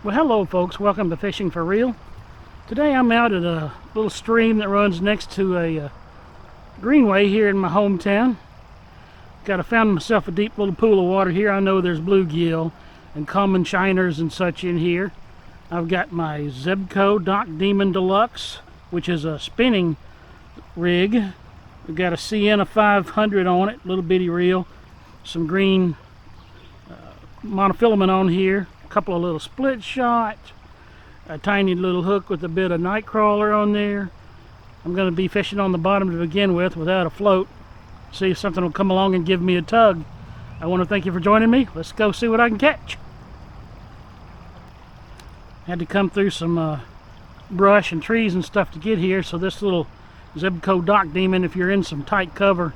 Well, hello folks, welcome to Fishing for Real. Today I'm out at a little stream that runs next to a greenway here in my hometown. Found myself a deep little pool of water here. I know there's bluegill and common shiners and such in here. I've got my Zebco Dock Demon Deluxe, which is a spinning rig. We've got a Sienna 500 on it, little bitty reel, some green monofilament on here, a couple of little split shot, a tiny little hook with a bit of night crawler on there. I'm going to be fishing on the bottom to begin with without a float. See if something will come along and give me a tug. I want to thank you for joining me. Let's go see what I can catch. Had to come through some brush and trees and stuff to get here, so this little Zebco Dock Demon, if you're in some tight cover,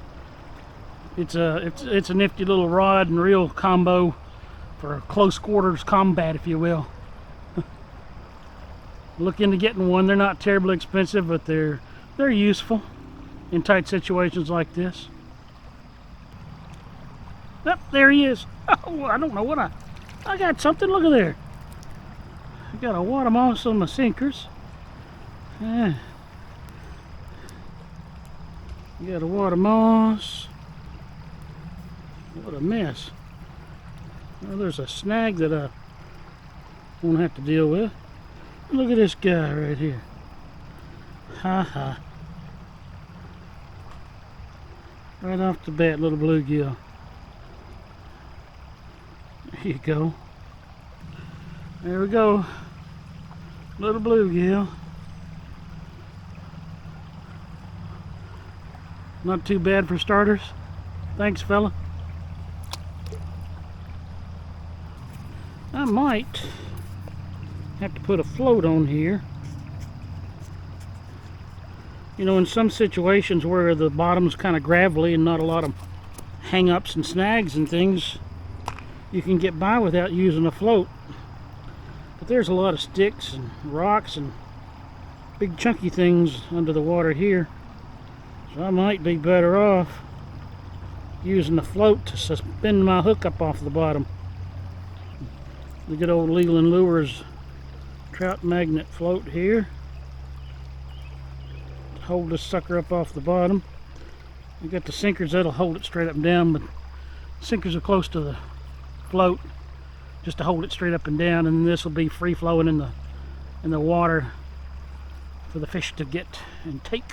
it's a nifty little rod and reel combo for a close quarters combat, if you will. Look into getting one. They're not terribly expensive, but they're useful in tight situations like this. Oh, there he is. Oh, I don't know what I got something. Look at there. I got a wad of moss on my sinkers. Yeah. You got a wad of moss. What a mess. Well, there's a snag that I won't have to deal with. Look at this guy right here. Ha ha. Right off the bat, little bluegill. There you go. There we go. Little bluegill. Not too bad for starters. Thanks, fella. I might have to put a float on here. You know, in some situations where the bottom's kind of gravelly and not a lot of hang-ups and snags and things, you can get by without using a float. But there's a lot of sticks and rocks and big chunky things under the water here. So I might be better off using the float to suspend my hook up off the bottom. The good old Leland Lures trout magnet float here. Hold this sucker up off the bottom. We got the sinkers that'll hold it straight up and down, but sinkers are close to the float just to hold it straight up and down, and this will be free flowing in the water for the fish to get and take.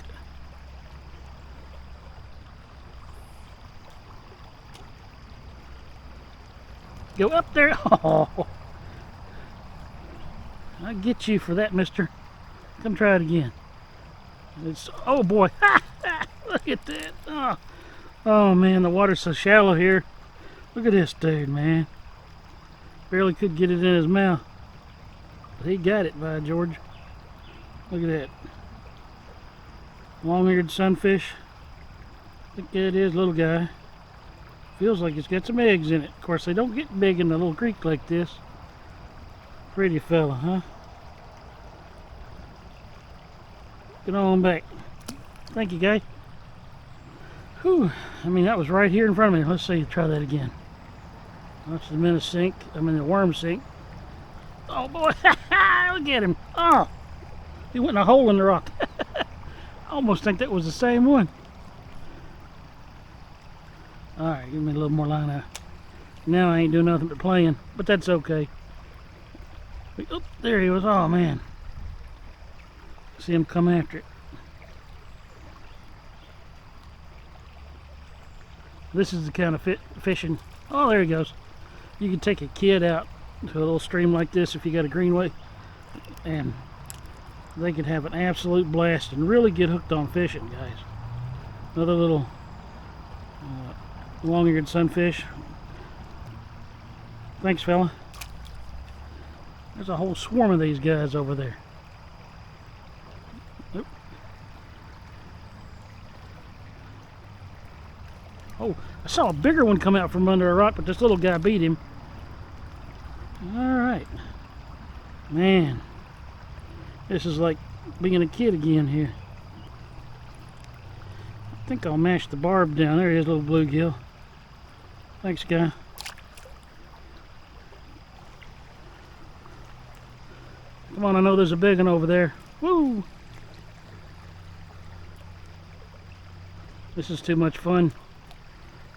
Go up there. Oh, I get you for that, mister. Come try it again. Oh boy. Look at that. Oh man, the water's so shallow here. Look at this dude, man. Barely could get it in his mouth. But he got it, by George. Look at that. Long-eared sunfish. I think that is, little guy. Feels like it's got some eggs in it. Of course, they don't get big in a little creek like this. Pretty fella, huh? Get on back. Thank you, guy. Whew. I mean, that was right here in front of me. Let's see, try that again. Watch the minnow sink. I mean, the worm sink. Oh, boy. Look at him. Oh, he went in a hole in the rock. I almost think that was the same one. Alright, give me a little more line out. Now I ain't doing nothing but playing, but that's okay. Oh, there he was. Oh, man. See him come after it. This is the kind of fishing. Oh, there he goes. You can take a kid out to a little stream like this if you got a greenway, and they could have an absolute blast and really get hooked on fishing, guys. Another little long-eared sunfish. Thanks, fella. There's a whole swarm of these guys over there. Oop. Oh, I saw a bigger one come out from under a rock, but this little guy beat him. Alright. Man, this is like being a kid again here. I think I'll mash the barb down. There he is, little bluegill. Thanks, guy. Come on, I know there's a big one over there. Woo! This is too much fun.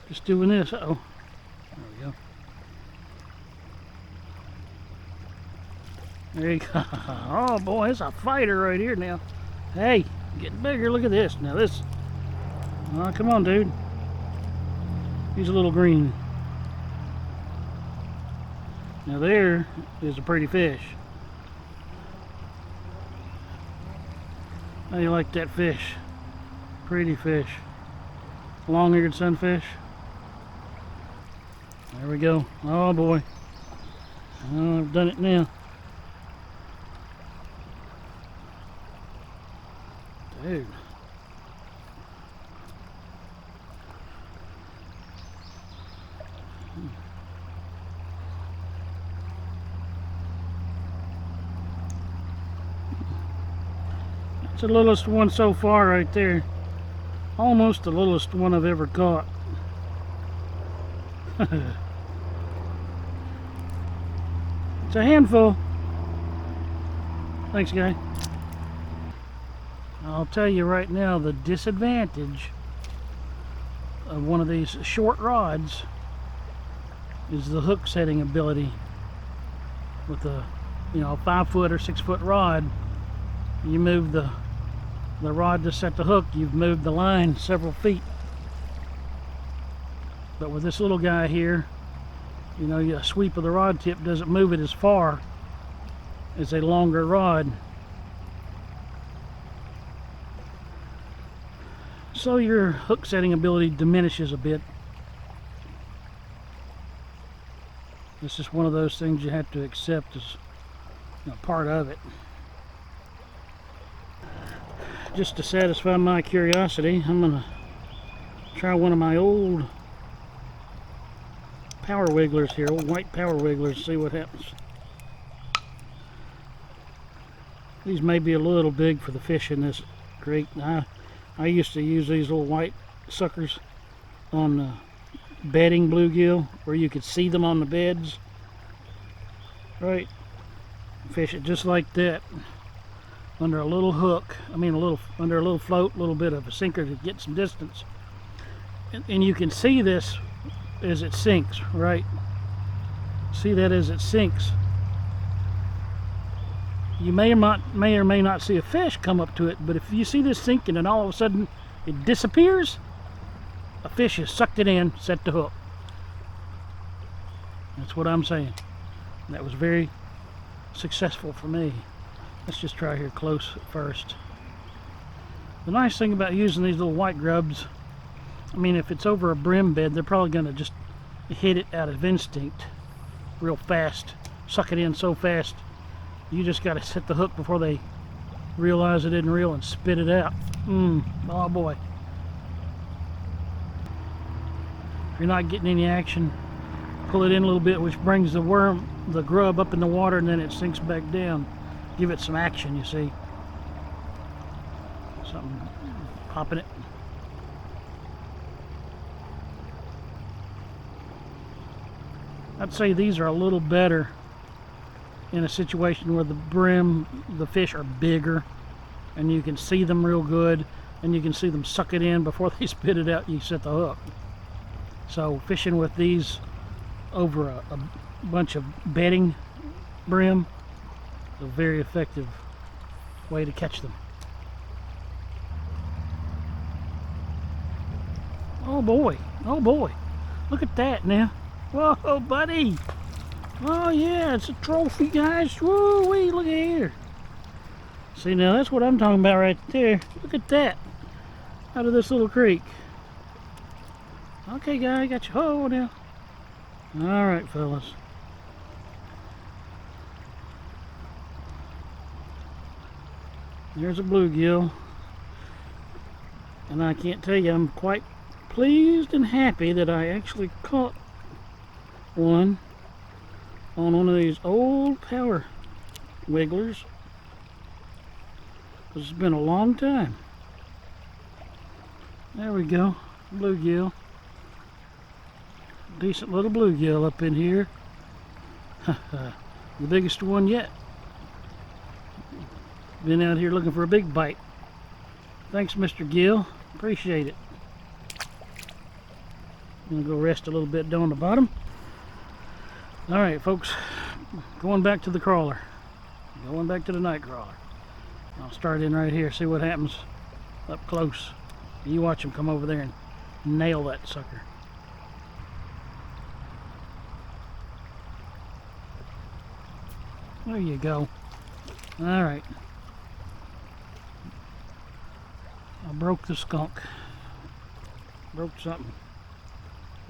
Just doing this. Uh-oh. There we go. There you go. Oh boy, it's a fighter right here now. Hey, getting bigger. Look at this. Now this. Oh, come on, dude. He's a little green. Now there is a pretty fish. How do you like that fish? Pretty fish. Long-eared sunfish. There we go. Oh boy. Oh, I've done it now. Dude. It's the littlest one so far right there. Almost the littlest one I've ever caught. It's a handful. Thanks, guy. I'll tell you right now, the disadvantage of one of these short rods is the hook setting ability. With a 5-foot or 6-foot rod, you move the rod to set the hook, you've moved the line several feet. But with this little guy here, a sweep of the rod tip doesn't move it as far as a longer rod. So your hook setting ability diminishes a bit. This is one of those things you have to accept as part of it. Just to satisfy my curiosity, I'm gonna try one of my old power wigglers here, old white power wigglers, see what happens. These may be a little big for the fish in this creek. I used to use these little white suckers on bedding bluegill, where you could see them on the beds. Right, fish it just like that. Under a little hook, under a little float, a little bit of a sinker to get some distance. And you can see this as it sinks, right? See that as it sinks. You may or may not see a fish come up to it, but if you see this sinking and all of a sudden it disappears, a fish has sucked it in, set the hook. That's what I'm saying. That was very successful for me. Let's just try here close first. The nice thing about using these little white grubs, if it's over a brim bed, they're probably going to just hit it out of instinct real fast, suck it in so fast. You just got to set the hook before they realize it isn't real and spit it out. Oh boy. If you're not getting any action, pull it in a little bit, which brings the grub up in the water, and then it sinks back down. Give it some action, you see. Something popping it. I'd say these are a little better in a situation where the fish are bigger and you can see them real good and you can see them suck it in before they spit it out. You set the hook. So fishing with these over a bunch of bedding brim, a very effective way to catch them. Oh boy, look at that now. Whoa, buddy. Oh yeah, it's a trophy, guys. Woo-wee, look at here. See, now that's what I'm talking about right there. Look at that, out of this little creek. Okay, guy, got your hoe now. All right, fellas. There's a bluegill, and I can't tell you, I'm quite pleased and happy that I actually caught one on one of these old power wigglers, because it's been a long time. There we go, bluegill. Decent little bluegill up in here. The biggest one yet. Been out here looking for a big bite. Thanks, Mr. Gill. Appreciate it. I'm gonna go rest a little bit down the bottom. All right, folks, going back to the crawler. Going back to the night crawler. I'll start in right here, see what happens up close. You watch him come over there and nail that sucker. There you go. All right. I broke the skunk. Broke something.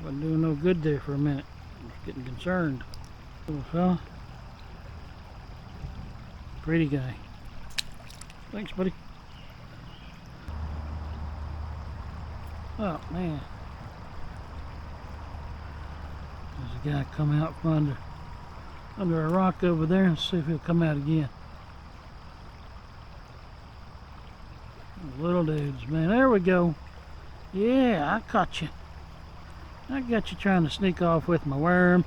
Wasn't doing no good there for a minute. I was getting concerned. Little fella. Pretty guy. Thanks, buddy. Oh, man. There's a guy come out from under a rock over there. Let's see if he'll come out again. Little dudes, man. There we go. Yeah, I caught you. I got you trying to sneak off with my worm.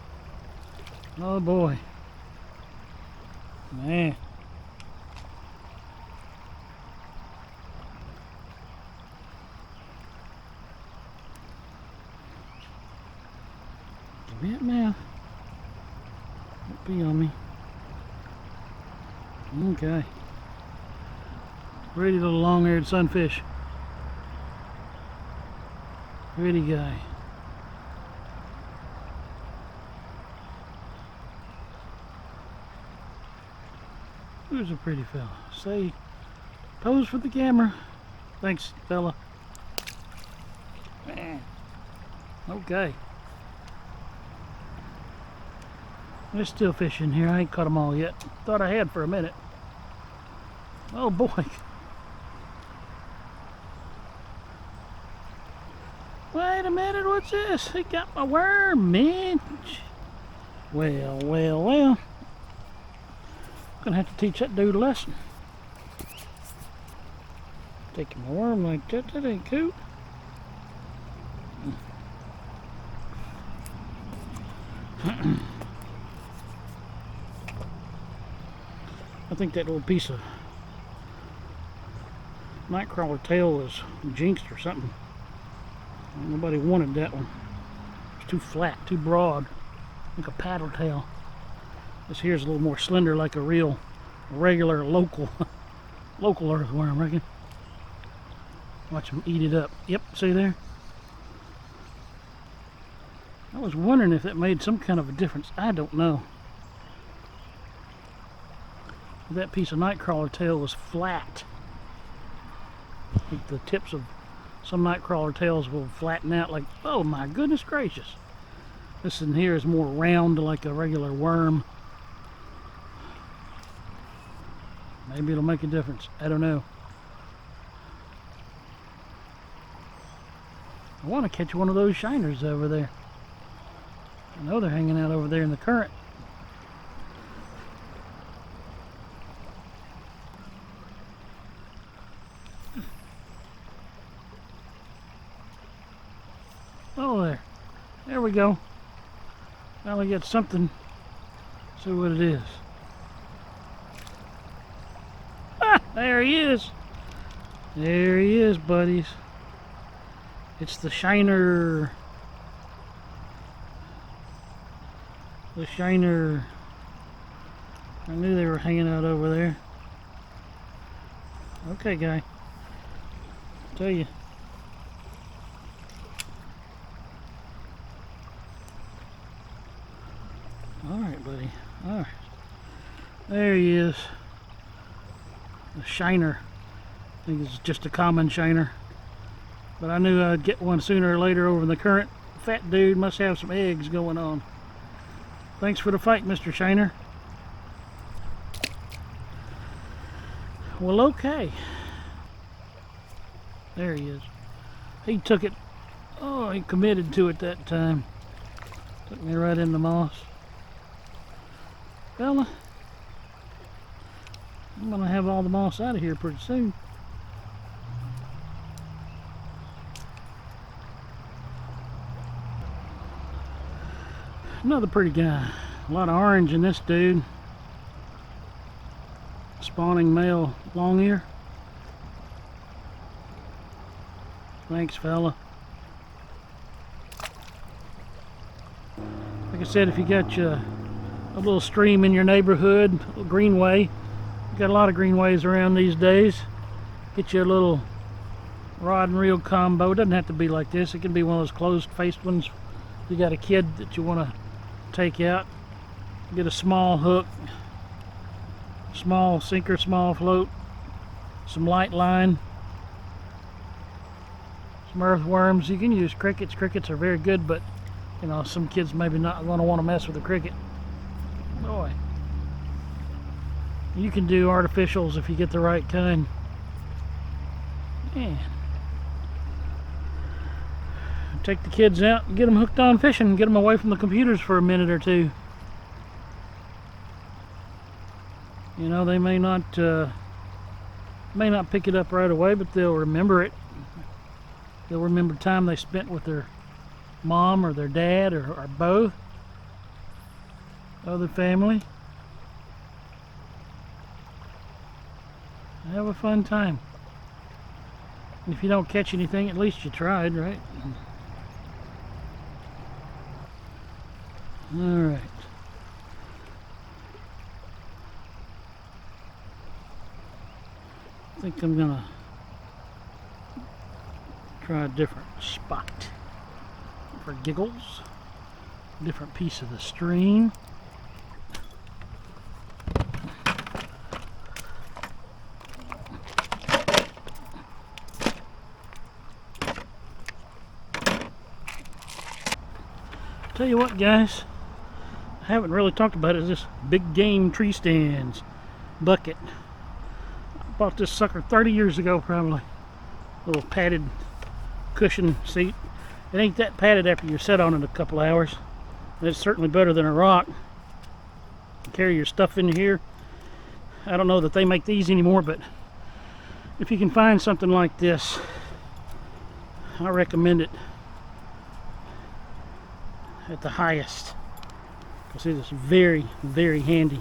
Oh boy. Man. Give me it now. Don't be on me. Okay. Pretty little long-haired sunfish. Pretty guy. Who's a pretty fella? Say, pose for the camera. Thanks, fella. Man. Okay. There's still fish in here. I ain't caught them all yet. Thought I had for a minute. Oh boy. Wait a minute, what's this? He got my worm, man. Well, well, well. Gonna have to teach that dude a lesson. Taking my worm like that, that ain't cool. I think that little piece of nightcrawler tail was jinxed or something. Nobody wanted that one. It's too flat, too broad, like a paddle tail. This here's a little more slender, like a real, regular, local earthworm, I reckon. Watch them eat it up. Yep, see there? I was wondering if that made some kind of a difference. I don't know. That piece of nightcrawler tail was flat. I think the tips of some nightcrawler tails will flatten out like, oh my goodness gracious. This in here is more round, like a regular worm. Maybe it'll make a difference. I don't know. I want to catch one of those shiners over there. I know they're hanging out over there in the current. Oh, there we go. Now we got something. See what it is. Ah, there he is. There he is, buddies. It's the shiner. The shiner. I knew they were hanging out over there. Okay, guy. Tell you. Alright, buddy. Alright. There he is. The shiner. I think it's just a common shiner. But I knew I'd get one sooner or later over in the current. Fat dude must have some eggs going on. Thanks for the fight, Mr. Shiner. Well, okay. There he is. He took it. Oh, he committed to it that time. Took me right in the moss. Fella, I'm gonna have all the moss out of here pretty soon. Another pretty guy. A lot of orange in this dude. Spawning male long ear. Thanks, fella. Like I said, if you got a little stream in your neighborhood, a little greenway, you got a lot of greenways around these days. Get you a little rod and reel combo. It doesn't have to be like this. It can be one of those closed-faced ones. If you got a kid that you want to take out, get a small hook, small sinker, small float, some light line, some earthworms. You can use crickets. Crickets are very good, but you know, some kids maybe not going to want to mess with a cricket. Boy, you can do artificials if you get the right kind. Man, take the kids out and get them hooked on fishing, get them away from the computers for a minute or two. You know, they may not pick it up right away, but they'll remember it. They'll remember time they spent with their mom or their dad or both, other family. Have a fun time. If you don't catch anything, at least you tried, right? Alright. I think I'm gonna try a different spot for giggles. Different piece of the stream. Tell you what, guys, I haven't really talked about it. Is this big game tree stands bucket. I bought this sucker 30 years ago, probably. Little padded cushion seat. It ain't that padded after you sit on it a couple hours. And it's certainly better than a rock. You carry your stuff in here. I don't know that they make these anymore, but if you can find something like this, I recommend it at the highest, because it is very, very handy.